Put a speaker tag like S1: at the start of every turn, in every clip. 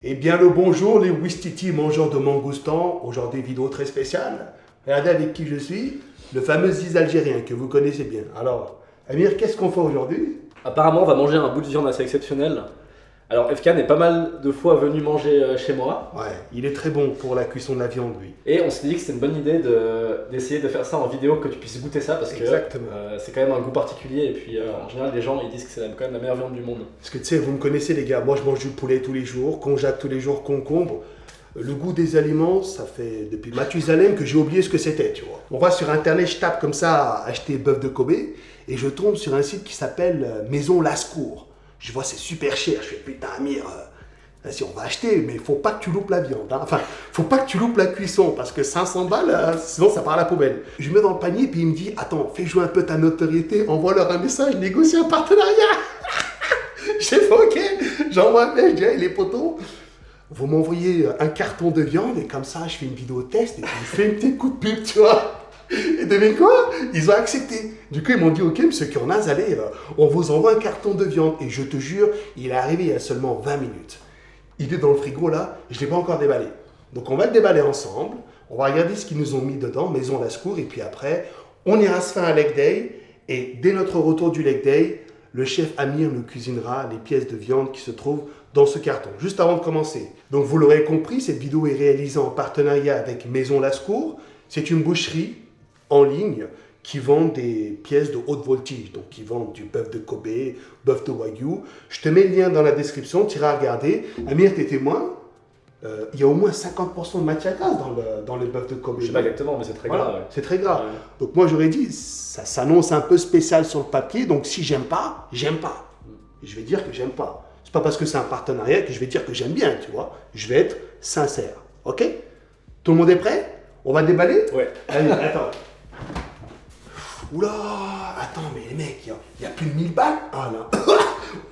S1: Eh bien le bonjour les Ouistiti mangeurs de mangoustan, aujourd'hui vidéo très spéciale. Regardez avec qui je suis, le fameux Ziz algérien que vous connaissez bien. Alors, Amir, qu'est-ce qu'on fait aujourd'hui?
S2: Apparemment, on va manger un bout de viande assez exceptionnel. Alors, Efkan est pas mal de fois venu manger chez moi.
S1: Ouais, il est très bon pour la cuisson de la viande, lui.
S2: Et on s'est dit que c'était une bonne idée d'essayer de faire ça en vidéo, que tu puisses goûter ça, parce que c'est quand même un goût particulier. Et puis, en général, les gens ils disent que c'est quand même la meilleure viande du monde.
S1: Parce que tu sais, vous me connaissez les gars, moi je mange du poulet tous les jours, konjac tous les jours, concombre. Le goût des aliments, ça fait depuis Mathusalem que j'ai oublié ce que c'était, tu vois. On va sur internet, je tape comme ça, acheter bœuf de Kobe, et je tombe sur un site qui s'appelle Maison Lascours. Je vois c'est super cher, je fais putain Amir, vas-y on va acheter, mais faut pas que tu loupes la viande, hein. Enfin, faut pas que tu loupes la cuisson, parce que 500 balles, sinon ça part à la poubelle. Je mets dans le panier, puis il me dit, attends, fais jouer un peu ta notoriété, envoie-leur un message, négocie un partenariat. J'ai fait ok, j'envoie un mail, je dis, hey, les potos, vous m'envoyez un carton de viande, et comme ça je fais une vidéo test, et puis je fais une petite coup de pub, tu vois. Et devine quoi? Ils ont accepté. Du coup, ils m'ont dit, ok, monsieur Kurnaz, allez, on vous envoie un carton de viande. Et je te jure, il est arrivé il y a seulement 20 minutes. Il est dans le frigo là, je ne l'ai pas encore déballé. Donc on va le déballer ensemble, on va regarder ce qu'ils nous ont mis dedans, Maison Lascours, et puis après, on ira se faire un leg day. Et dès notre retour du leg day, le chef Amir nous cuisinera les pièces de viande qui se trouvent dans ce carton, juste avant de commencer. Donc vous l'aurez compris, cette vidéo est réalisée en partenariat avec Maison Lascours. C'est une boucherie en ligne qui vendent des pièces de haute voltige, donc qui vendent du bœuf de Kobe, bœuf de Wagyu. Je te mets le lien dans la description, tu iras regarder. Amir, t'es témoin, il y a au moins 50% de matière grasse dans le bœuf de Kobe.
S2: Je sais pas exactement, mais c'est très
S1: Voilà,
S2: gras. Ouais.
S1: c'est très gras.
S2: Ouais.
S1: Donc moi j'aurais dit, ça s'annonce un peu spécial sur le papier, donc si j'aime pas, j'aime pas. Et je vais dire que j'aime pas. C'est pas parce que c'est un partenariat que je vais dire que j'aime bien, tu vois. Je vais être sincère, ok? Tout le monde est prêt? On va déballer?
S2: Ouais.
S1: Allez, attends. Oula, attends, mais les mecs, il y a plus de 1000 balles. Ah là,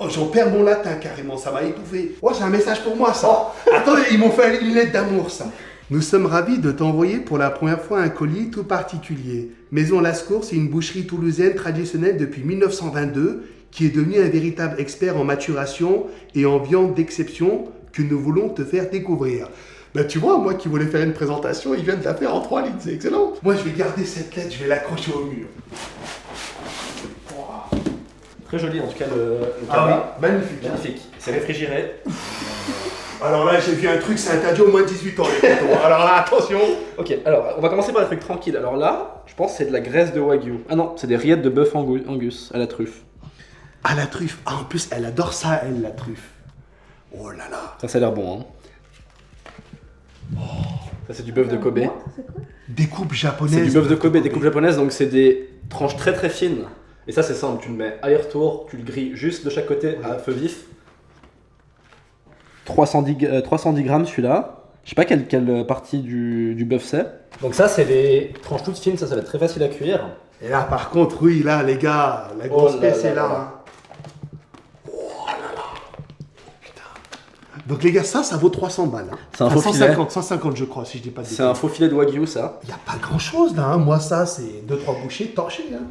S1: oh, j'en perds mon latin carrément, ça m'a étouffé. Oh, c'est un message pour moi, ça. Attendez, ils m'ont fait une lettre d'amour, ça. Nous sommes ravis de t'envoyer pour la première fois un colis tout particulier. Maison Lascours, c'est une boucherie toulousaine traditionnelle depuis 1922 qui est devenue un véritable expert en maturation et en viande d'exception que nous voulons te faire découvrir. Ben tu vois, moi qui voulais faire une présentation, il vient de la faire en 3 lignes, c'est excellent. Moi je vais garder cette lettre, je vais l'accrocher au mur. Wow.
S2: Très joli en tout cas le
S1: Ah oui, magnifique.
S2: Magnifique. C'est réfrigéré.
S1: Alors là j'ai vu un truc, c'est interdit au moins de 18 ans les potos. Alors là attention.
S2: Ok, alors on va commencer par des trucs tranquilles. Alors là, je pense que c'est de la graisse de Wagyu. Ah non, c'est des rillettes de bœuf Angus à la truffe.
S1: Ah la truffe, ah en plus elle adore ça, elle, la truffe. Oh là là.
S2: Ça a l'air bon, hein. Ça c'est du bœuf de Kobe.
S1: Découpe japonaise.
S2: C'est du bœuf de Kobe, des coupes japonaises, donc c'est des tranches très très fines. Et ça c'est simple, tu le mets aller-retour, tu le grilles juste de chaque côté à feu vif. 310 grammes celui-là. Je sais pas quelle partie du bœuf c'est. Donc ça c'est des tranches toutes fines, ça va être très facile à cuire.
S1: Et là par contre, oui là les gars, la grosse pièce est là. Hein. Donc les gars, ça vaut 300 balles. Hein.
S2: C'est un faux
S1: 150, 150 je crois, si je dis pas de
S2: C'est un faux filet de Wagyu ça.
S1: Il n'y a pas grand chose là, hein. Moi ça c'est 2-3 bouchées torchées. Hein.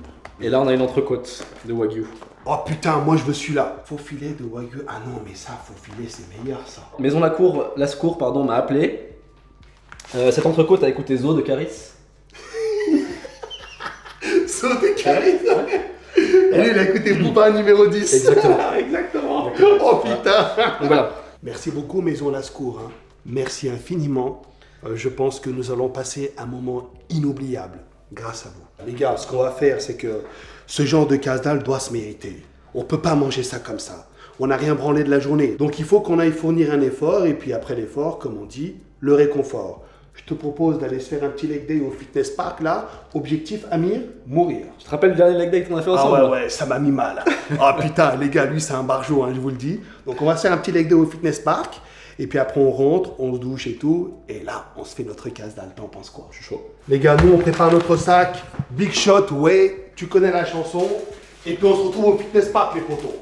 S2: Et là on a une entrecôte de Wagyu.
S1: Oh putain, moi je veux celui-là. Faux filet de Wagyu, ah non mais ça, faux filet c'est meilleur ça.
S2: Maison Lascours pardon, m'a appelé. Cette entrecôte a écouté Zo de Caris.
S1: Zo de Caris. Et lui il a écouté Booba numéro 10.
S2: Exactement.
S1: Exactement. Oh putain.
S2: Donc voilà.
S1: Merci beaucoup Maison Lascours, hein. Merci infiniment. Je pense que nous allons passer un moment inoubliable grâce à vous. Les gars, ce qu'on va faire, c'est que ce genre de casse-dalle doit se mériter. On ne peut pas manger ça comme ça. On n'a rien branlé de la journée. Donc il faut qu'on aille fournir un effort et puis après l'effort, comme on dit, le réconfort. Je te propose d'aller se faire un petit leg day au fitness park là. Objectif, Amir, mourir.
S2: Tu te rappelles du dernier leg day qu'on a fait ensemble?
S1: Ah ouais, ça m'a mis mal. Ah putain, les gars, lui c'est un barjot, hein, je vous le dis. Donc on va se faire un petit leg day au fitness park. Et puis après on rentre, on se douche et tout. Et là, on se fait notre casse-dalle. T'en penses quoi? Je suis chaud. Les gars, nous on prépare notre sac. Big Shot, ouais, tu connais la chanson. Et puis on se retrouve au fitness park, les potos.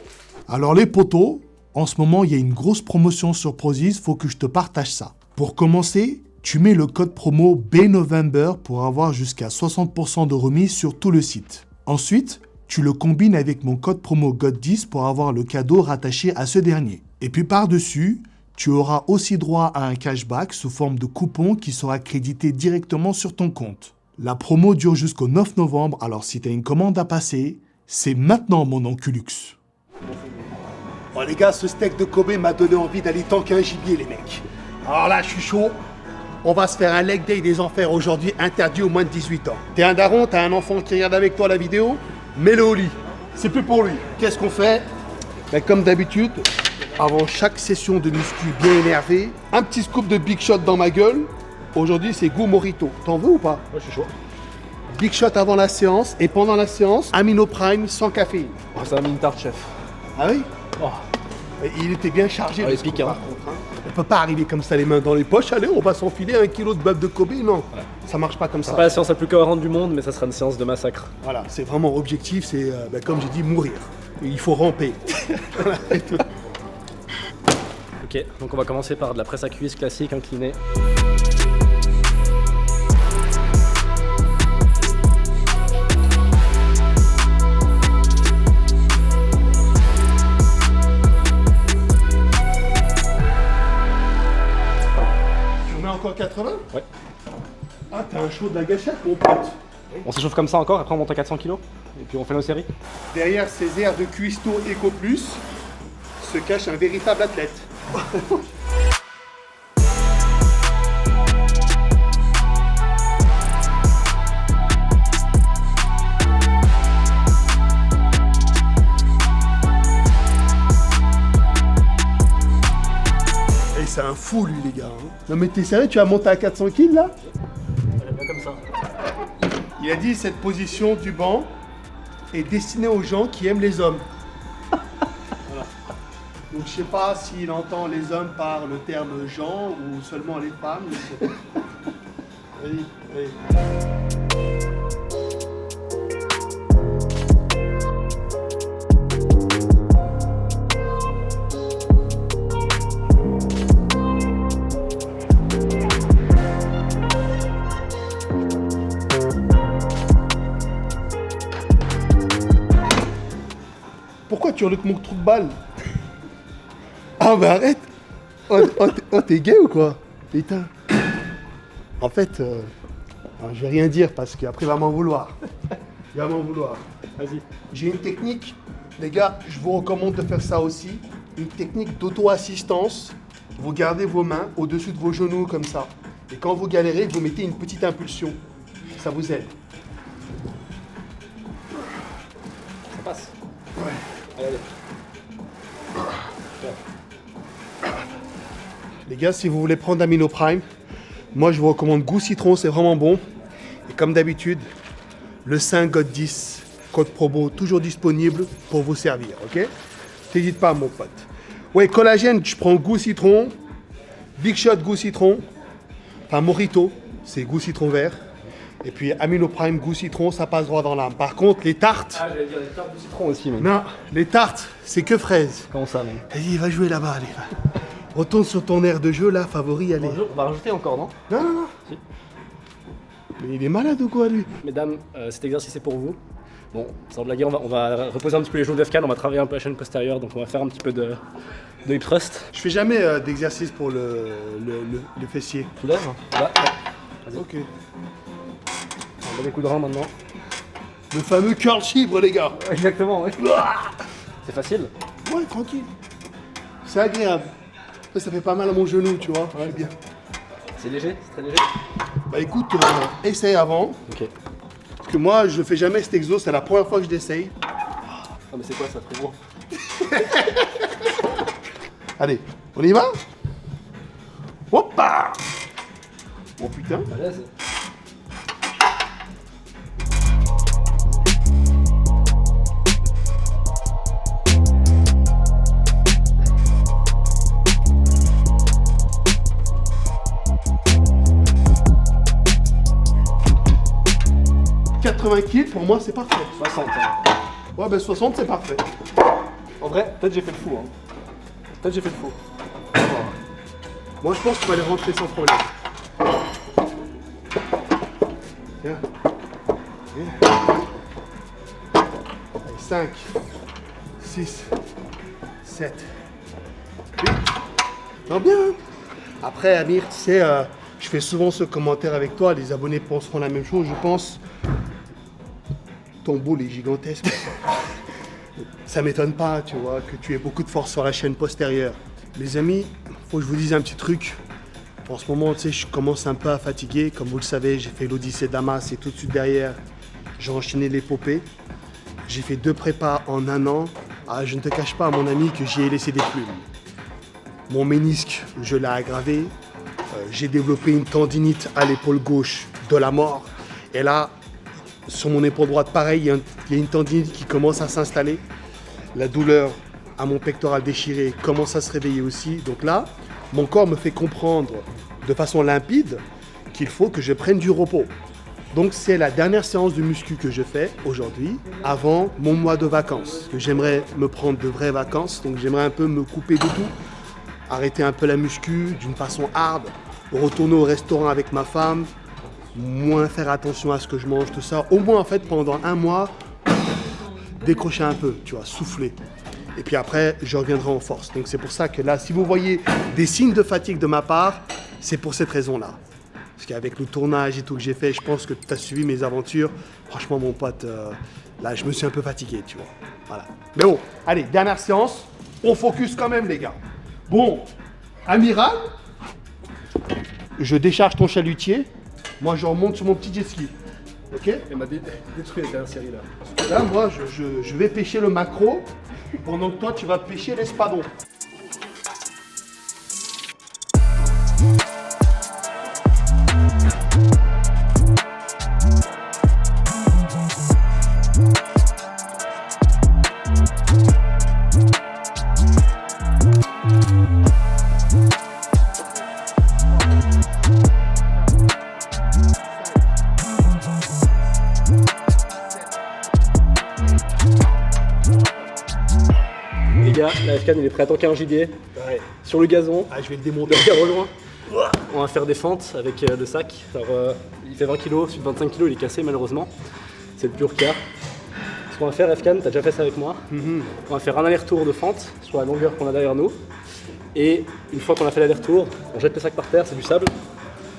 S3: Alors les potos, en ce moment il y a une grosse promotion sur Prozis, faut que je te partage ça. Pour commencer, tu mets le code promo BNovember pour avoir jusqu'à 60% de remise sur tout le site. Ensuite, tu le combines avec mon code promo GOD10 pour avoir le cadeau rattaché à ce dernier. Et puis par-dessus, Tu auras aussi droit à un cashback sous forme de coupon qui sera crédité directement sur ton compte. La promo dure jusqu'au 9 novembre, alors si tu as une commande à passer, c'est maintenant mon enculux.
S1: Oh les gars, ce steak de Kobe m'a donné envie d'aller tanker un gibier les mecs. Alors là, je suis chaud. On va se faire un leg day des enfers aujourd'hui, interdit aux moins de 18 ans. T'es un daron, t'as un enfant qui regarde avec toi la vidéo, mets-le au lit. C'est plus pour lui. Qu'est-ce qu'on fait? Ben, comme d'habitude, avant chaque session de muscu bien énervé, un petit scoop de Big Shot dans ma gueule. Aujourd'hui, c'est goût Morito. T'en veux ou pas?
S2: Ouais, je suis chaud.
S1: Big Shot avant la séance et pendant la séance, Amino Prime sans caféine.
S2: Oh, ça a mis une tarte, chef.
S1: Ah oui?
S2: Oh.
S1: Et il était bien chargé.
S2: Ah,
S1: le
S2: il
S1: scoop,
S2: pique, hein.
S1: par contre, hein. On peut pas arriver comme ça les mains dans les poches. Allez, on va s'enfiler 1 kilo de bœuf de Kobe. Non, ça marche pas comme ça.
S2: C'est pas la séance la plus cohérente du monde, mais ça sera une séance de massacre.
S1: Voilà, c'est vraiment objectif, c'est comme j'ai dit, mourir. Et il faut ramper. Voilà, et tout.
S2: Ok, donc on va commencer par de la presse à cuisse classique inclinée.
S1: Tu mets encore 80?
S2: Ouais.
S1: Ah, t'as un chaud de la gâchette, mon pote.
S2: On s'échauffe comme ça encore, après on monte à 400 kg et puis on fait nos séries.
S1: Derrière ces airs de cuistot Eco Plus se cache un véritable athlète. Et c'est un fou lui les gars. Hein. Non mais t'es sérieux, tu vas monter à 400 kg là?
S2: Elle est bien comme ça.
S1: Il a dit cette position du banc est destinée aux gens qui aiment les hommes. Voilà. Donc je sais pas s'il entend les hommes par le terme gens ou seulement les femmes. Je sais pas. Oui, oui. Pourquoi tu hurles mon trou de balle? Ah bah arrête. Oh, t'es gay ou quoi? Putain. En fait, je vais rien dire parce qu'après il va m'en vouloir. Il va m'en vouloir.
S2: Vas-y.
S1: J'ai une technique, les gars, je vous recommande de faire ça aussi. Une technique d'auto-assistance. Vous gardez vos mains au-dessus de vos genoux comme ça. Et quand vous galérez, vous mettez une petite impulsion. Ça vous aide.
S2: Ça passe.
S1: Ouais.
S2: Allez.
S1: Les gars, si vous voulez prendre Amino Prime, moi je vous recommande goût citron, c'est vraiment bon. Et comme d'habitude, le 5 God 10, code promo toujours disponible pour vous servir, ok? T'hésites pas mon pote. Ouais, collagène, je prends goût citron, Big Shot goût citron, enfin Morito, c'est goût citron vert. Et puis Amino Prime goût citron, ça passe droit dans l'âme. Par contre, les tartes...
S2: Ah, j'allais dire les tartes de citron aussi, mec.
S1: Non, les tartes, c'est que fraises.
S2: Comment ça, mec?
S1: Vas-y, va jouer là-bas, allez. Va. Retourne sur ton air de jeu, là, favori, allez.
S2: Bonjour, on va rajouter encore, non?
S1: Non, non, non.
S2: Si.
S1: Mais il est malade ou quoi, lui?
S2: Mesdames, cet exercice est pour vous. Bon, sans blaguer, on va reposer un petit peu les genoux d'Efkan, on va travailler un peu la chaîne postérieure, donc on va faire un petit peu de hip thrust.
S1: Je fais jamais d'exercice pour le fessier.
S2: Tu lèves? Là, vas-y.
S1: Ok.
S2: On met des coups de rein maintenant.
S1: Le fameux curl chibre, les gars.
S2: Exactement, ouais. C'est facile.
S1: Ouais, tranquille. C'est agréable. Après, ça fait pas mal à mon genou, tu vois. Ouais, bien.
S2: C'est léger? C'est très léger?
S1: Bah écoute, essaye avant.
S2: Ok.
S1: Parce que moi, je fais jamais cet exo, c'est la première fois que je l'essaye.
S2: Ah, mais c'est quoi ça, frérot?
S1: Allez, on y va? Hoppa! Oh putain.
S2: À l'aise.
S1: Kills, pour moi, c'est parfait.
S2: 60.
S1: Ouais, ben 60, c'est parfait.
S2: En vrai, peut-être j'ai fait le fou. Hein. Peut-être j'ai fait le fou.
S1: Moi, je pense qu'on va les rentrer sans problème. Tiens. Allez, 5, 6, 7, 8, Non, bien. Après, Amir, tu sais, je fais souvent ce commentaire avec toi. Les abonnés penseront la même chose, je pense. Ton boule est gigantesque. Ça m'étonne pas, tu vois, que tu aies beaucoup de force sur la chaîne postérieure. Les amis, faut que je vous dise un petit truc. En ce moment, tu sais, je commence un peu à fatiguer. Comme vous le savez, j'ai fait l'Odyssée Damas et tout de suite derrière, j'ai enchaîné l'épopée. J'ai fait 2 prépas en 1 an. Ah, je ne te cache pas, mon ami, que j'y ai laissé des plumes. Mon ménisque, je l'ai aggravé. J'ai développé une tendinite à l'épaule gauche de la mort. Et là, sur mon épaule droite, pareil, il y a une tendinite qui commence à s'installer. La douleur à mon pectoral déchiré commence à se réveiller aussi. Donc là, mon corps me fait comprendre de façon limpide qu'il faut que je prenne du repos. Donc c'est la dernière séance de muscu que je fais aujourd'hui, avant mon mois de vacances. Que j'aimerais me prendre de vraies vacances, donc j'aimerais un peu me couper de tout. Arrêter un peu la muscu d'une façon hard, retourner au restaurant avec ma femme, moins faire attention à ce que je mange, tout ça. Au moins en fait pendant 1 mois, décrocher un peu, tu vois, souffler. Et puis après, je reviendrai en force. Donc c'est pour ça que là, si vous voyez des signes de fatigue de ma part, c'est pour cette raison-là. Parce qu'avec le tournage et tout que j'ai fait, je pense que tu as suivi mes aventures. Franchement, mon pote, là, je me suis un peu fatigué, tu vois. Voilà. Mais bon, allez, dernière séance. On focus quand même, les gars. Bon, Amiral, je décharge ton chalutier. Moi, je remonte sur mon petit jet ski. Ok ?
S2: Elle m'a détruit la dernière série là.
S1: Là, moi, je vais pêcher le maquereau pendant que toi, tu vas pêcher l'espadon.
S2: La F-Can il est prêt à tanker un gibier. Ouais. Sur le gazon.
S1: Ah, je vais le démonter.
S2: Au loin. On va faire des fentes avec le sac. Alors, il fait 20 kg, suite 25 kg, il est cassé malheureusement. C'est le pur cas. Ce qu'on va faire, F-Can, t'as déjà fait ça avec moi. On va faire un aller-retour de fente sur la longueur qu'on a derrière nous. Et une fois qu'on a fait l'aller-retour, on jette le sac par terre, c'est du sable.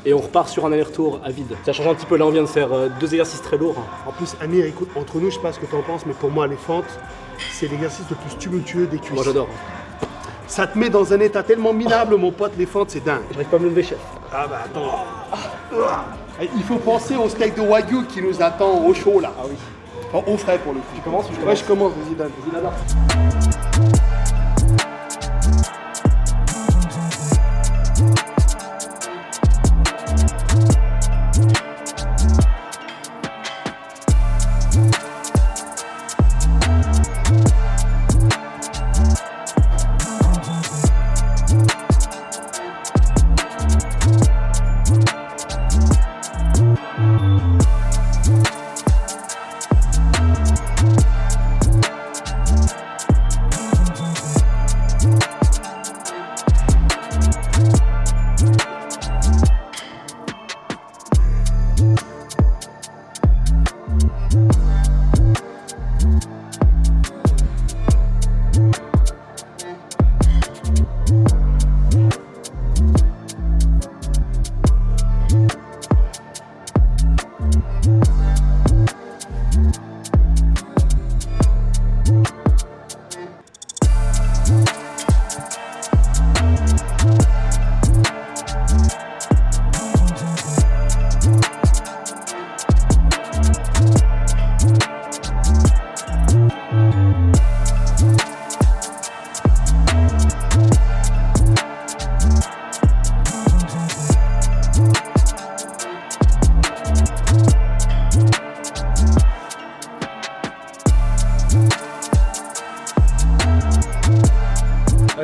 S2: Et on repart sur un aller-retour à vide. Ça change un petit peu, là on vient de faire 2 exercices très lourds.
S1: En plus, Amir, écoute, entre nous, je sais pas ce que tu en penses, mais pour moi, les fentes, c'est l'exercice le plus tumultueux des cuisses.
S2: Moi j'adore.
S1: Ça te met dans un état tellement minable, mon pote, les fentes, c'est dingue.
S2: J'arrive pas à me lever, chef.
S1: Ah bah attends. Il faut penser au steak de Wagyu qui nous attend au chaud, là.
S2: Ah oui.
S1: Enfin, au frais, pour le coup.
S2: Tu commences ou je commence ?
S1: Ouais, je commence, vas-y, Dan.
S2: Vas-y, là-bas.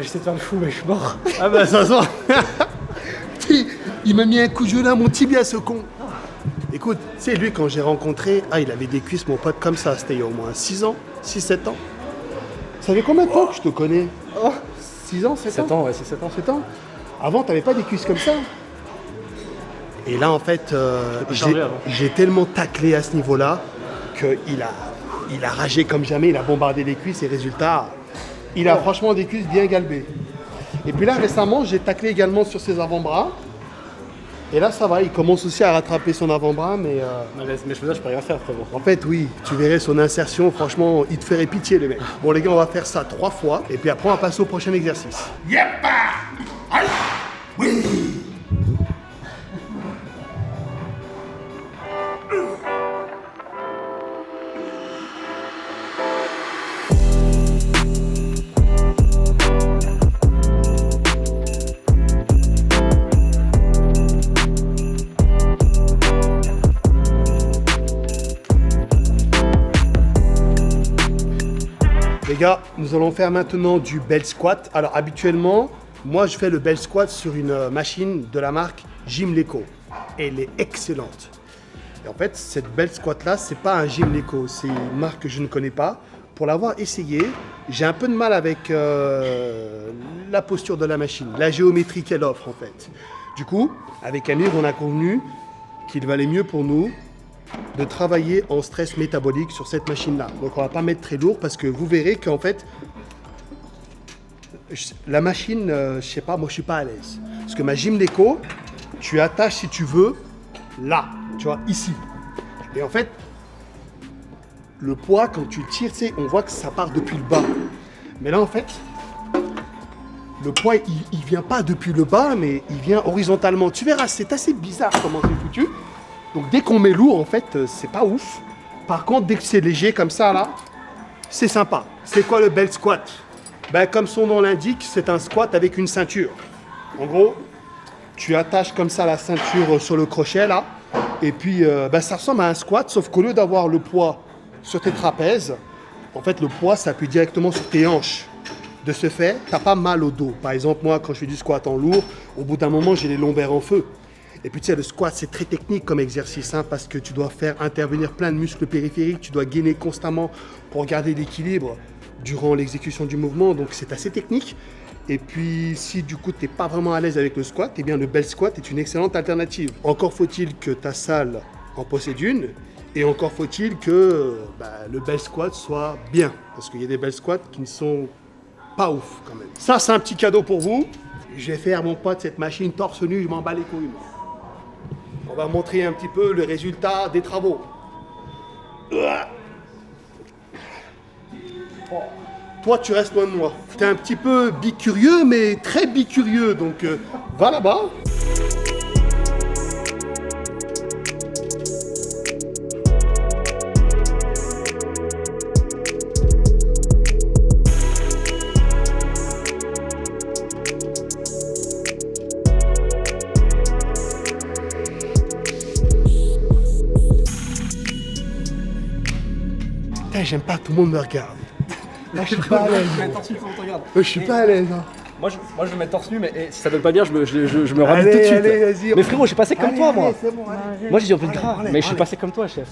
S2: J'essaie de faire le fou, mais je suis mort.
S1: Ah bah ça sent. Il m'a mis un coup de genou à mon tibia, ce con. Écoute, tu sais, lui, quand j'ai rencontré, il avait des cuisses, mon pote, comme ça. C'était il y a au moins 6 ans, 6-7 ans. Ça fait combien de temps que je te connais 6 ans, 7 ans
S2: 7 ans, ouais, c'est 7 ans.
S1: 7 ans. Avant, t'avais pas des cuisses comme ça. Et là, en fait, j'ai tellement taclé à ce niveau-là qu'il a ragé comme jamais, il a bombardé les cuisses et résultat, il a franchement des cuisses bien galbées. Et puis là, récemment, j'ai taclé également sur ses avant-bras. Et là, ça va, il commence aussi à rattraper son avant-bras, mais...
S2: Non, mais je peux rien faire, frérot.
S1: En fait, oui, tu verrais son insertion, franchement, il te ferait pitié, le mec. Bon, les gars, on va faire ça 3 fois, et puis après, on va passer au prochain exercice. Les gars, nous allons faire maintenant du bell squat. Alors habituellement, moi je fais le bell squat sur une machine de la marque Gymleco. Elle est excellente. Et en fait, cette bell squat là, c'est pas un Gymleco, c'est une marque que je ne connais pas. Pour l'avoir essayé, j'ai un peu de mal avec la posture de la machine, la géométrie qu'elle offre en fait. Du coup, avec Amir, on a convenu qu'il valait mieux pour nous de travailler en stress métabolique sur cette machine-là. Donc on va pas mettre très lourd parce que vous verrez qu'en fait, la machine, je sais pas, moi je suis pas à l'aise. Parce que ma Gymleco, tu attaches si tu veux, là, tu vois, ici. Et en fait, le poids, quand tu tires, tu sais, on voit que ça part depuis le bas. Mais là, en fait, le poids, il vient pas depuis le bas, mais il vient horizontalement. Tu verras, c'est assez bizarre comment c'est foutu. Donc dès qu'on met lourd, en fait, c'est pas ouf. Par contre, dès que c'est léger comme ça, là, c'est sympa. C'est quoi le bell squat? Ben, comme son nom l'indique, c'est un squat avec une ceinture. En gros, tu attaches comme ça la ceinture sur le crochet, là. Et puis, ben, ça ressemble à un squat, sauf qu'au lieu d'avoir le poids sur tes trapèzes, en fait, le poids s'appuie directement sur tes hanches. De ce fait, t'as pas mal au dos. Par exemple, moi, quand je fais du squat en lourd, au bout d'un moment, j'ai les lombaires en feu. Et puis tu sais, le squat, c'est très technique comme exercice, hein, parce que tu dois faire intervenir plein de muscles périphériques, tu dois gainer constamment pour garder l'équilibre durant l'exécution du mouvement, donc c'est assez technique. Et puis si du coup tu n'es pas vraiment à l'aise avec le squat, eh bien le bell squat est une excellente alternative. Encore faut-il que ta salle en possède une, et encore faut-il que le bell squat soit bien, parce qu'il y a des bell squats qui ne sont pas ouf quand même. Ça, c'est un petit cadeau pour vous. Je vais faire, mon pote, cette machine torse nu, je m'en bats les couilles. On va montrer un petit peu le résultat des travaux. Toi, tu restes loin de moi. T'es un petit peu bicurieux, mais très bicurieux, donc va là-bas. J'aime pas, tout le monde me regarde. Là, je suis pas à l'aise. Je suis pas à l'aise. Hein.
S2: Moi, je vais mettre torse nu, mais si ça donne pas bien, je me rhabille tout de suite.
S1: Allez,
S2: mais frérot, je suis passé comme toi, moi.
S1: Allez, bon,
S2: moi, j'ai dit un peu de gras, mais je suis passé comme toi, chef.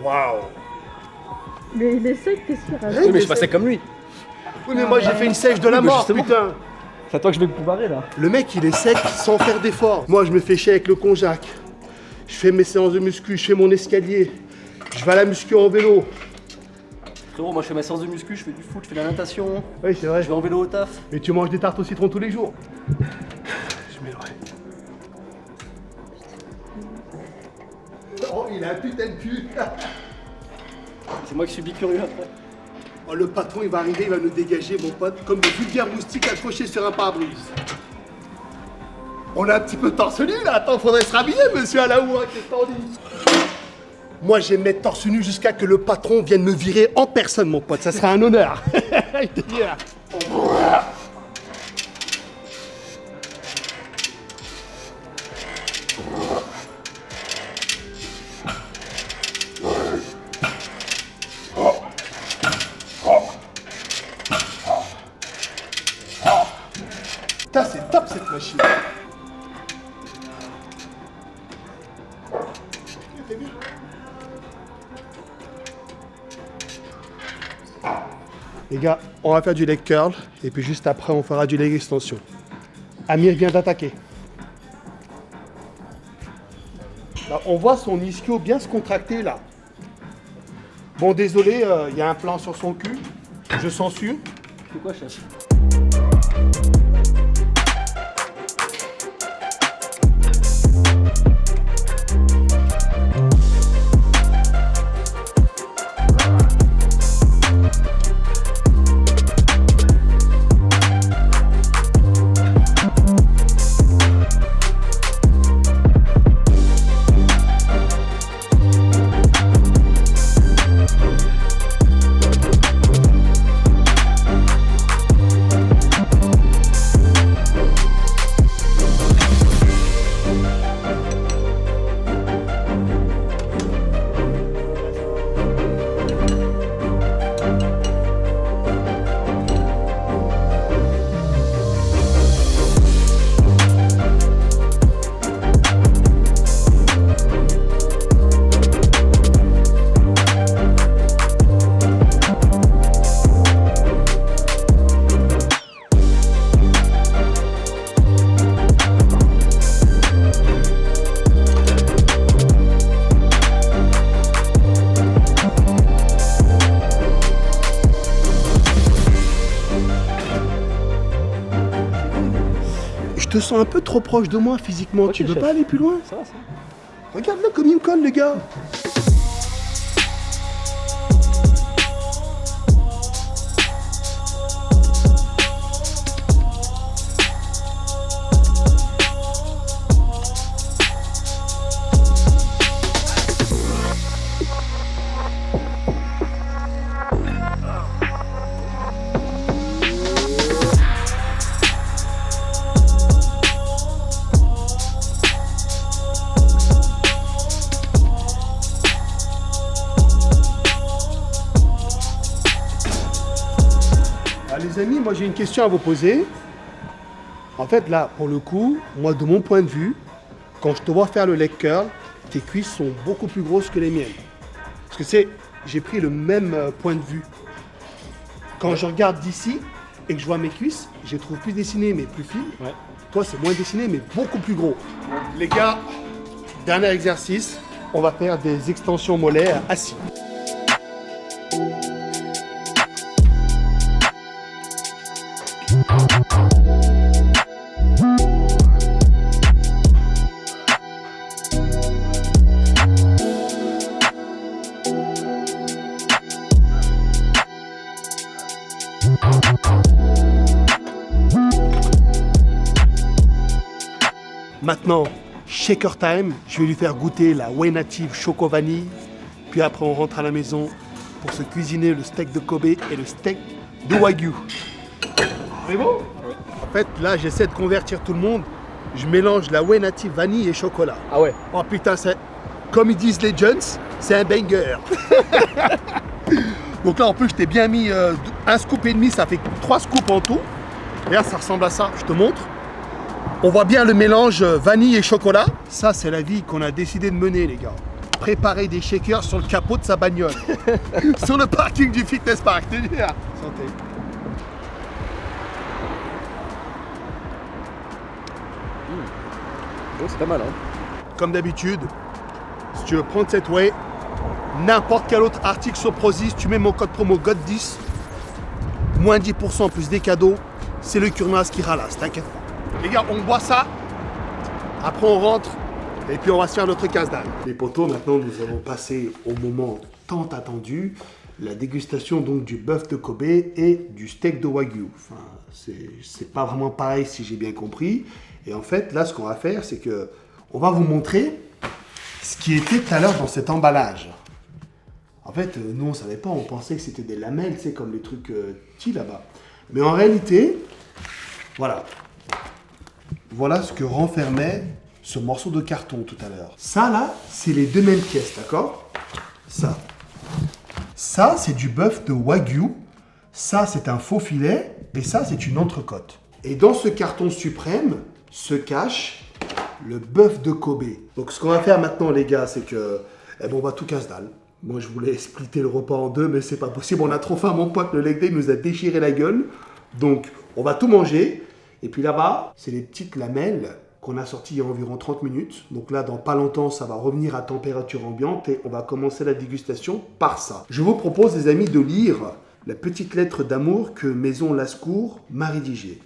S1: Waouh.
S4: Mais il est sec, qu'est-ce qu'il raconte?
S2: Oui, mais je suis passé comme lui.
S1: Oui, mais moi, j'ai fait une sèche de la mort,
S2: justement.
S1: putain.
S2: C'est à toi que je vais me barrer, là.
S1: Le mec, il est sec sans faire d'effort. Moi, je me fais chier avec le konjac. Je fais mes séances de muscu, je fais mon escalier. Je vais à la muscu en vélo.
S2: Frérot, moi je fais ma séance de muscu, je fais du foot, je fais de la natation.
S1: Oui, c'est vrai.
S2: Je vais en vélo au taf.
S1: Mais tu manges des tartes au citron tous les jours. Je mets l'oreille. Oh, il a un putain de cul.
S2: C'est moi qui suis bicurieux après.
S1: Oh, le patron, il va arriver, il va nous dégager, mon pote, comme de vulgaires moustiques accrochés sur un pare-brise. On a un petit peu torse nu là. Attends, faudrait se rhabiller, monsieur Alaoua, qu'est-ce que t'en dis? Moi, j'aime mettre torse nu jusqu'à que le patron vienne me virer en personne, mon pote. Ça sera un honneur. Je te dis là. Putain, c'est top cette machine. Les gars, on va faire du leg curl et puis juste après on fera du leg extension. Amir vient d'attaquer. Là, on voit son ischio bien se contracter là. Bon désolé, il y a un plan sur son cul. Je censure.
S2: C'est quoi, chef?
S1: Je te sens un peu trop proche de moi physiquement,
S2: Ok,
S1: tu veux
S2: chef.
S1: pas aller plus loin?
S2: Ça va, ça.
S1: Regarde-le comme il me colle, le gars. Ah, les amis, moi j'ai une question à vous poser. En fait, là, pour le coup, moi de mon point de vue, quand je te vois faire le leg curl, tes cuisses sont beaucoup plus grosses que les miennes. Parce que j'ai pris le même point de vue. Quand je regarde d'ici et que je vois mes cuisses, je les trouve plus dessinées mais plus fines.
S2: Ouais.
S1: Toi, c'est moins dessiné mais beaucoup plus gros. Les gars, dernier exercice, on va faire des extensions molaires assis. Maintenant, shaker time, je vais lui faire goûter la Whey Native Choco Vanille. Puis après, on rentre à la maison pour se cuisiner le steak de Kobe et le steak de Wagyu. C'est bon? En fait, là, j'essaie de convertir tout le monde. Je mélange la Whey Native vanille et chocolat.
S2: Ah ouais.
S1: Oh putain, comme ils disent les jeunes, c'est un banger. Donc là, en plus, je t'ai bien mis un scoop et demi, ça fait 3 scoops en tout. Regarde, ça ressemble à ça, je te montre. On voit bien le mélange vanille et chocolat. Ça, c'est la vie qu'on a décidé de mener, les gars. Préparer des shakers sur le capot de sa bagnole. Sur le parking du fitness park, t'es bien. Santé.
S2: Oh, c'est pas mal, hein.
S1: Comme d'habitude, si tu veux prendre cette whey, n'importe quel autre article sur Prozis, tu mets mon code promo GOD10, moins 10% plus des cadeaux, c'est le Kurnas qui ralasse, t'inquiète pas. Les gars, on boit ça, après on rentre, et puis on va se faire notre casse-dalle. Les potos, maintenant nous avons passé au moment tant attendu, la dégustation donc du bœuf de Kobe et du steak de Wagyu. Enfin, c'est pas vraiment pareil si j'ai bien compris. Et en fait, là, ce qu'on va faire, c'est que on va vous montrer ce qui était tout à l'heure dans cet emballage. En fait, nous, on savait pas, on pensait que c'était des lamelles, tu sais, comme les trucs petits là-bas. Mais en réalité, voilà. Voilà ce que renfermait ce morceau de carton tout à l'heure. Ça, là, c'est les deux mêmes pièces, d'accord? Ça. Ça, c'est du bœuf de Wagyu. Ça, c'est un faux filet. Et ça, c'est une entrecôte. Et dans ce carton suprême se cache le bœuf de Kobe. Donc, ce qu'on va faire maintenant, les gars, c'est que... on va tout casse-dalle. Moi, je voulais splitter le repas en deux, mais c'est pas possible. On a trop faim, mon pote. Le leg day nous a déchiré la gueule. Donc, on va tout manger. Et puis là-bas, c'est les petites lamelles qu'on a sorties il y a environ 30 minutes. Donc là, dans pas longtemps, ça va revenir à température ambiante et on va commencer la dégustation par ça. Je vous propose, les amis, de lire la petite lettre d'amour que Maison Lascours m'a rédigée.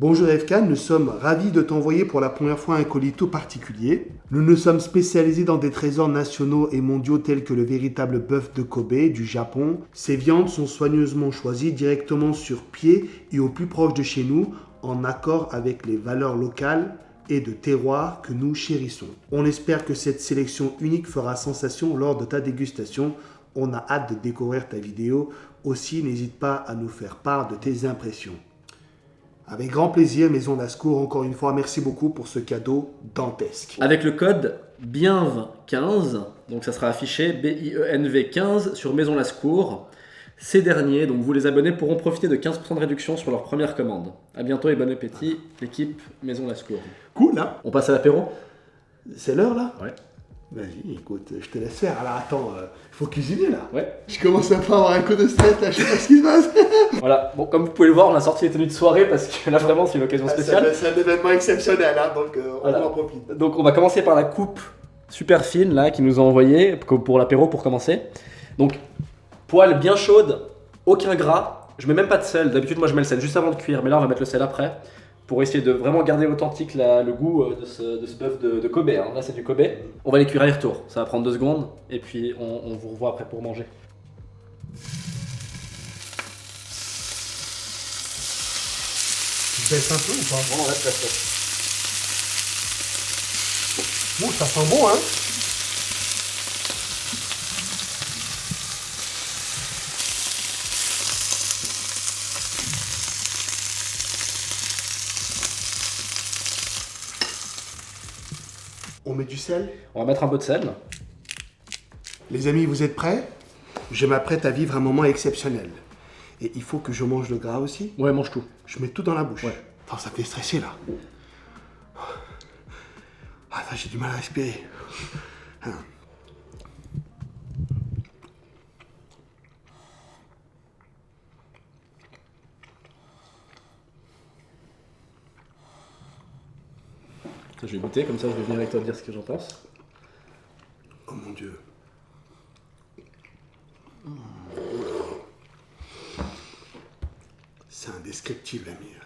S1: Bonjour FK, nous sommes ravis de t'envoyer pour la première fois un colis tout particulier. Nous nous sommes spécialisés dans des trésors nationaux et mondiaux tels que le véritable bœuf de Kobe du Japon. Ces viandes sont soigneusement choisies directement sur pied et au plus proche de chez nous, en accord avec les valeurs locales et de terroir que nous chérissons. On espère que cette sélection unique fera sensation lors de ta dégustation. On a hâte de découvrir ta vidéo. Aussi, n'hésite pas à nous faire part de tes impressions. Avec grand plaisir, Maison Lascours, encore une fois, merci beaucoup pour ce cadeau dantesque.
S2: Avec le code BIENV15, donc ça sera affiché BIENV 15 sur Maison Lascours. Ces derniers, donc vous les abonnés, pourront profiter de 15% de réduction sur leur première commande. A bientôt et bon appétit, l'équipe Maison Lascours.
S1: Cool, là.
S2: On passe à l'apéro?
S1: C'est l'heure, là?
S2: Ouais.
S1: Vas-y, écoute, je te laisse faire. Alors attends, il faut cuisiner, là.
S2: Ouais.
S1: Je commence à pas avoir un coup de stress, là, je sais pas ce qui se passe.
S2: Voilà, bon, comme vous pouvez le voir, on a sorti les tenues de soirée parce que là vraiment c'est une occasion spéciale.
S1: C'est un événement exceptionnel, hein, donc
S2: Voilà.
S1: on en profite.
S2: Donc on va commencer par la coupe super fine là qui nous a envoyé pour l'apéro pour commencer. Donc poêle bien chaude, aucun gras, je mets même pas de sel. D'habitude moi je mets le sel juste avant de cuire, mais là on va mettre le sel après pour essayer de vraiment garder authentique le goût de ce bœuf de Kobe. Hein. Là c'est du Kobe. On va les cuire aller-retour, ça va prendre 2 secondes et puis on vous revoit après pour manger.
S1: Tu baisses un peu ou pas?
S2: Bon, on reste là.
S1: Ouh, ça sent bon, hein. On met du sel.
S2: On va mettre un peu de sel.
S1: Les amis, vous êtes prêts? Je m'apprête à vivre un moment exceptionnel. Et il faut que je mange le gras aussi.
S2: Ouais, mange tout.
S1: Je mets tout dans la bouche.
S2: Ouais.
S1: Attends, ça fait stresser là. Ah, là, j'ai du mal à respirer. Hein.
S2: Je vais goûter, comme ça je vais venir avec toi te dire ce que j'en pense.
S1: Oh mon Dieu. C'est indescriptible, Amir.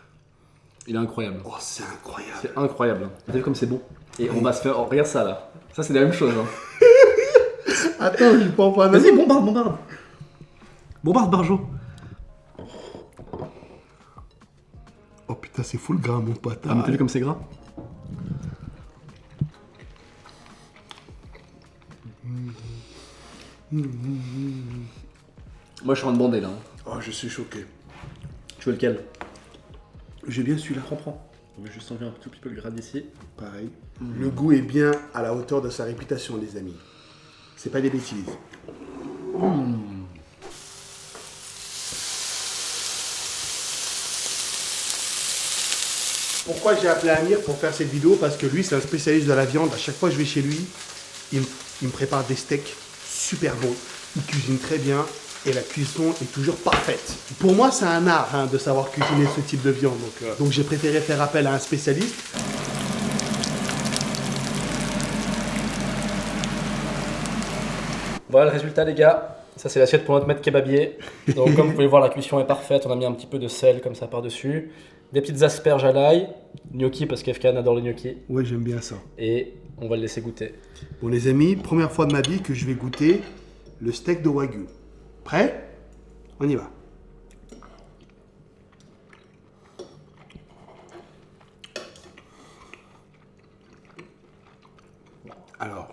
S2: Il est incroyable.
S1: Oh, c'est incroyable.
S2: C'est incroyable. T'as vu comme c'est bon? Et on va se faire... Oh, regarde ça là. Ça c'est la même chose. Hein.
S1: Attends, je prends pas.
S2: Vas-y, bombarde, bombarde. Bombarde, Barjo.
S1: Oh putain, c'est full gras, mon pote.
S2: Ah, mais t'as vu comme c'est gras? Moi je suis en train de bander là.
S1: Oh, je suis choqué.
S2: Tu veux lequel?
S1: J'ai bien celui-là.
S2: Prends. On va juste enlever un tout petit peu le gras d'ici.
S1: Pareil. Le goût est bien à la hauteur de sa réputation, les amis. C'est pas des bêtises. Pourquoi j'ai appelé Amir pour faire cette vidéo? Parce que lui, c'est un spécialiste de la viande. À chaque fois que je vais chez lui, il me prépare des steaks super bons. Il cuisine très bien et la cuisson est toujours parfaite. Pour moi, c'est un art hein, de savoir cuisiner ce type de viande. Donc j'ai préféré faire appel à un spécialiste.
S2: Voilà le résultat les gars. Ça c'est l'assiette pour notre maître kebabier. Donc comme vous pouvez voir la cuisson est parfaite. On a mis un petit peu de sel comme ça par dessus. Des petites asperges à l'ail. Gnocchi parce qu'Efkan adore les gnocchis.
S1: Ouais, j'aime bien ça.
S2: Et on va le laisser goûter.
S1: Bon les amis, première fois de ma vie que je vais goûter le steak de Wagyu. Prêt? On y va. Alors,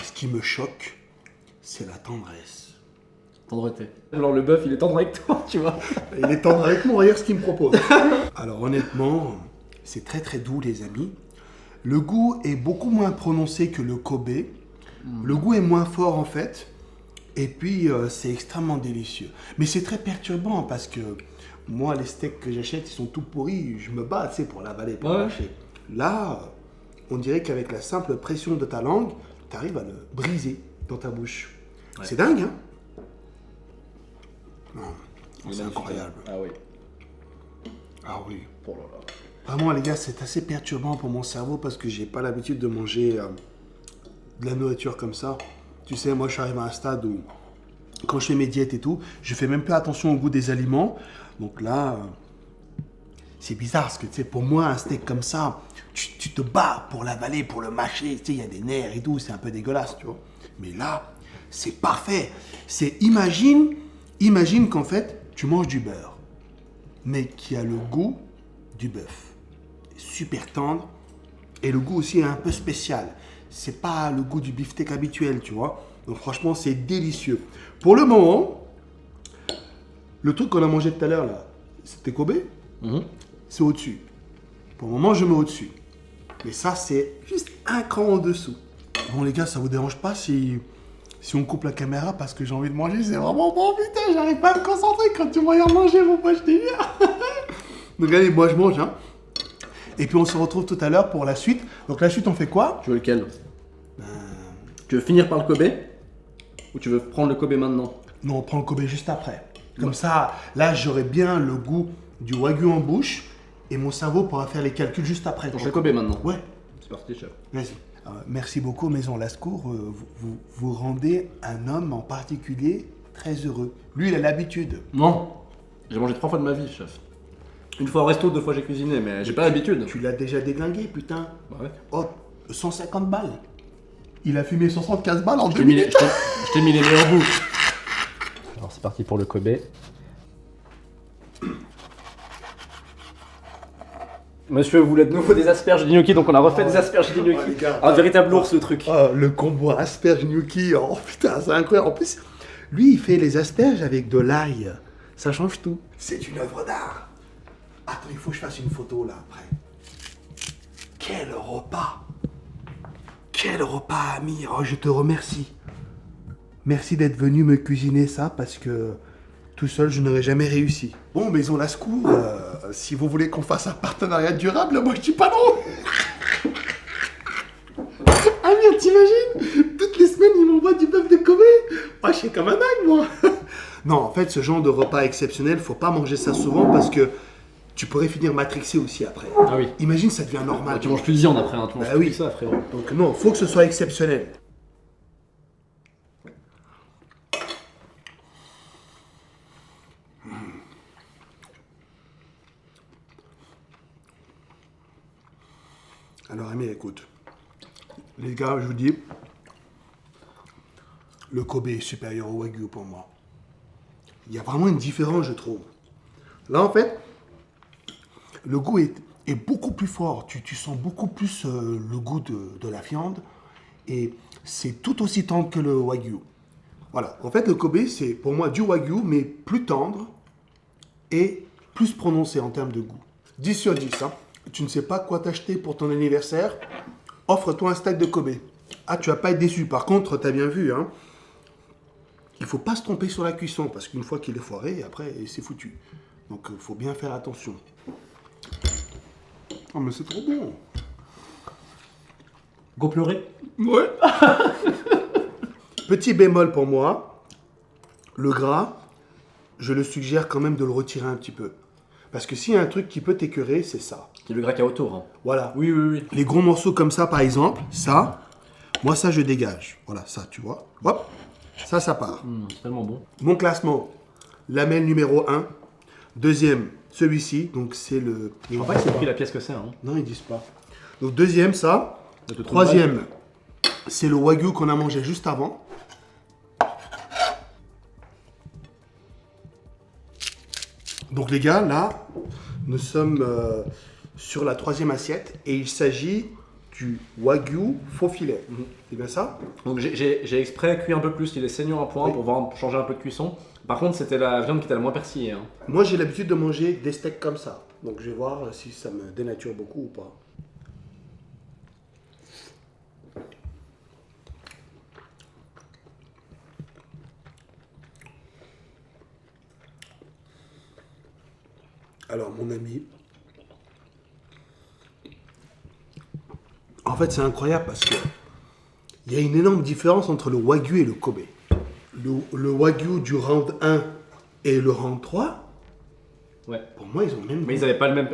S1: ce qui me choque, c'est la tendresse.
S2: Tendreté. Alors le bœuf il est tendre avec toi, tu vois.
S1: Il est tendre avec moi, regarde ce qu'il me propose. Alors honnêtement, c'est très très doux les amis. Le goût est beaucoup moins prononcé que le Kobe. Le goût est moins fort en fait. Et puis c'est extrêmement délicieux. Mais c'est très perturbant parce que moi les steaks que j'achète ils sont tout pourris. Je me bats tu sais, pour l'avaler, pour
S2: Ouais.
S1: lâcher. Là, on dirait qu'avec la simple pression de ta langue, tu arrives à le briser dans ta bouche.
S2: Ouais.
S1: C'est dingue hein. Non, c'est incroyable.
S2: Ah oui.
S1: Ah oui.
S2: Oh là là.
S1: Vraiment les gars, c'est assez perturbant pour mon cerveau parce que j'ai pas l'habitude de manger de la nourriture comme ça. Tu sais, moi je suis arrivé à un stade où quand je fais mes diètes et tout, je fais même plus attention au goût des aliments. Donc là, c'est bizarre parce que tu sais, pour moi, un steak comme ça, tu te bats pour l'avaler, pour le mâcher. Tu sais, il y a des nerfs et tout, c'est un peu dégueulasse, tu vois. Mais là, c'est parfait. Imagine qu'en fait, tu manges du beurre, mais qui a le goût du bœuf. Super tendre et le goût aussi est un peu spécial. C'est pas le goût du beefsteak habituel, tu vois. Donc franchement, c'est délicieux. Pour le moment, le truc qu'on a mangé tout à l'heure là, c'était Kobe. C'est au-dessus. Pour le moment, je mets au-dessus. Mais ça, c'est juste un cran en dessous. Bon les gars, ça vous dérange pas si on coupe la caméra parce que j'ai envie de manger, c'est vraiment bon, putain, j'arrive pas à me concentrer quand tu me regardes manger, mon pote, je t'ai dit. Donc allez, moi je mange, hein. Et puis on se retrouve tout à l'heure pour la suite. Donc la suite, on fait quoi?
S2: Tu veux lequel? Tu veux finir par le Kobe? Ou tu veux prendre le Kobe maintenant?
S1: Non, on prend le Kobe juste après. Comme ça, là, j'aurai bien le goût du Wagyu en bouche et mon cerveau pourra faire les calculs juste après.
S2: On fait le Kobe maintenant.
S1: Ouais.
S2: C'est parti, chef.
S1: Vas-y. Merci beaucoup, Maison Lascours. Vous rendez un homme en particulier très heureux. Lui, il a l'habitude.
S2: Non. J'ai mangé 3 fois de ma vie, chef. Une fois au resto, 2 fois j'ai cuisiné, mais j'ai pas l'habitude.
S1: Tu l'as déjà déglingué, putain.
S2: Bah ouais.
S1: Oh, 150 balles. Il a fumé 75 balles en
S2: Je
S1: 2
S2: t'ai mis,
S1: minutes.
S2: je t'ai mis les meilleurs bouts. Alors c'est parti pour le Kobe. Monsieur voulait de nouveau des asperges de gnocchi, donc on a refait des asperges de gnocchi.
S1: les gars.
S2: Un véritable ours le truc.
S1: Oh, le combo asperge gnocchi. Oh putain, c'est incroyable. En plus, lui, il fait les asperges avec de l'ail. Ça change tout. C'est une œuvre d'art. Attends, il faut que je fasse une photo là après. Quel repas! Quel repas, ami! Oh, je te remercie. Merci d'être venu me cuisiner ça parce que tout seul, je n'aurais jamais réussi. Bon, Maison Lascours, si vous voulez qu'on fasse un partenariat durable, moi je dis pas non! Ah merde, t'imagines? Toutes les semaines, il m'envoie du bœuf de Kobe. Oh, je suis comme un dingue, moi. Non, en fait, ce genre de repas exceptionnel, faut pas manger ça souvent parce que tu pourrais finir matrixé aussi après.
S2: Ah oui.
S1: Imagine, ça devient normal.
S2: Tu manges plus de viande après, hein. Tu manges
S1: Bah
S2: plus
S1: oui.
S2: que ça, frérot.
S1: Donc non, faut que ce soit exceptionnel. Alors, amis, écoute. Les gars, je vous dis, le Kobe est supérieur au Wagyu pour moi. Il y a vraiment une différence, je trouve. Là, en fait, le goût est beaucoup plus fort. Tu sens beaucoup plus le goût de la viande. Et c'est tout aussi tendre que le Wagyu. Voilà. En fait, le Kobe, c'est pour moi du Wagyu, mais plus tendre et plus prononcé en termes de goût. 10 sur 10, hein. Tu ne sais pas quoi t'acheter pour ton anniversaire, offre-toi un steak de Kobe. Ah, tu vas pas être déçu. Par contre, tu as bien vu, hein, il faut pas se tromper sur la cuisson, parce qu'une fois qu'il est foiré, après, c'est foutu. Donc, il faut bien faire attention. Oh, mais c'est trop bon.
S2: Go pleurer.
S1: Ouais. Petit bémol pour moi, le gras, je le suggère quand même de le retirer un petit peu. Parce que s'il y a un truc qui peut t'écœurer, c'est ça.
S2: C'est le gras qu'il y a autour. Hein.
S1: Voilà.
S2: Oui, oui, oui.
S1: Les gros morceaux comme ça, par exemple, ça, moi, ça, je dégage. Voilà, ça, tu vois. Hop, ça part.
S2: C'est tellement bon.
S1: Mon classement, lamelle numéro 1. Deuxième, celui-ci. Donc, c'est le...
S2: Je crois pas que c'est pris la pièce que c'est. Hein.
S1: Non, ils disent pas. Donc, deuxième, ça.
S2: Ça te trouve
S1: Troisième, c'est le Wagyu qu'on a mangé juste avant. Donc, les gars, là, nous sommes sur la 3e assiette et il s'agit du Wagyu faux filet. C'est bien ça?
S2: Donc j'ai exprès cuit un peu plus, il est saignant à point
S1: Oui.
S2: pour voir changer un peu de cuisson. Par contre, c'était la viande qui était la moins persillée. Hein.
S1: Moi, j'ai l'habitude de manger des steaks comme ça. Donc, je vais voir si ça me dénature beaucoup ou pas. Alors, mon ami, en fait, c'est incroyable parce que il y a une énorme différence entre le Wagyu et le Kobe. Le Wagyu du round 1 et le round 3,
S2: Ouais.
S1: pour moi, ils ont le même goût.
S2: Mais ils avaient pas le même.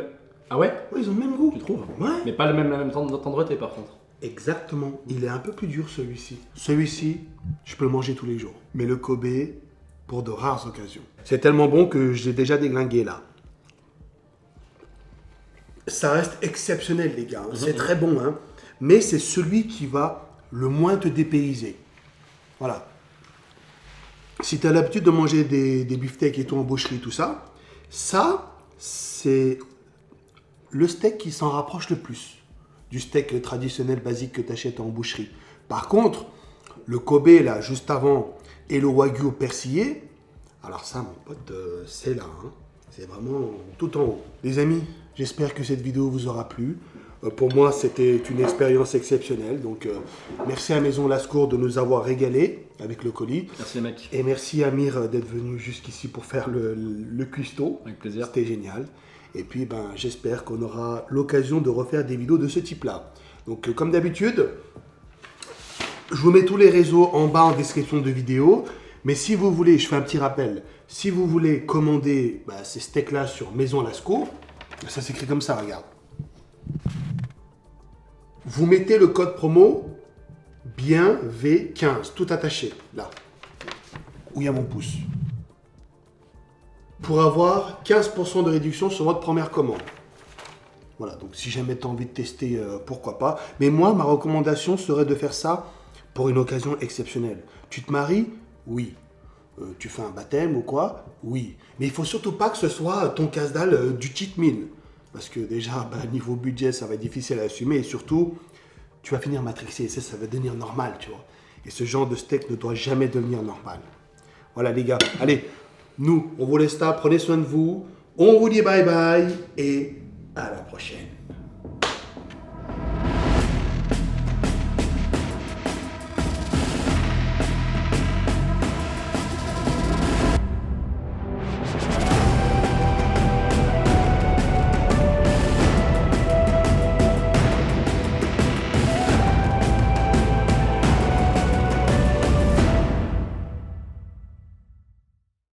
S2: Ah ouais?
S1: Ouais, ils ont le même goût.
S2: Tu trouves?
S1: Ouais.
S2: Mais pas la même tendreté par contre.
S1: Exactement. Il est un peu plus dur celui-ci. Celui-ci, je peux le manger tous les jours. Mais le Kobe, pour de rares occasions. C'est tellement bon que je l'ai déjà déglingué là. Ça reste exceptionnel les gars, hein. C'est très bon, hein. Mais c'est celui qui va le moins te dépayser. Voilà. Si tu as l'habitude de manger des beefsteaks et tout en boucherie, tout ça, ça, c'est le steak qui s'en rapproche le plus du steak traditionnel basique que tu achètes en boucherie. Par contre, le Kobe là, juste avant, et le Wagyu persillé, alors ça, mon pote, c'est là, hein. C'est vraiment tout en haut. Les amis, j'espère que cette vidéo vous aura plu. Pour moi, c'était une expérience exceptionnelle. Donc, merci à Maison Lascours de nous avoir régalé avec le colis.
S2: Merci les mecs.
S1: Et merci Amir d'être venu jusqu'ici pour faire le cuistot.
S2: Avec plaisir.
S1: C'était génial. Et puis, j'espère qu'on aura l'occasion de refaire des vidéos de ce type-là. Donc, comme d'habitude, je vous mets tous les réseaux en bas en description de vidéo. Mais si vous voulez, je fais un petit rappel, si vous voulez commander ces steaks-là sur Maison Lascours, ça s'écrit comme ça, regarde. Vous mettez le code promo BIENV15, tout attaché, là, où il y a mon pouce, pour avoir 15% de réduction sur votre première commande. Voilà, donc si jamais tu as envie de tester, pourquoi pas. Mais moi, ma recommandation serait de faire ça pour une occasion exceptionnelle. Tu te maries? Oui. Tu fais un baptême ou quoi? Oui. Mais il faut surtout pas que ce soit ton casse-dalle du cheat meal. Parce que déjà, niveau budget, ça va être difficile à assumer. Et surtout, tu vas finir matrixé. Ça va devenir normal, tu vois. Et ce genre de steak ne doit jamais devenir normal. Voilà, les gars. Allez, nous, on vous laisse là. Prenez soin de vous. On vous dit bye bye. Et à la prochaine.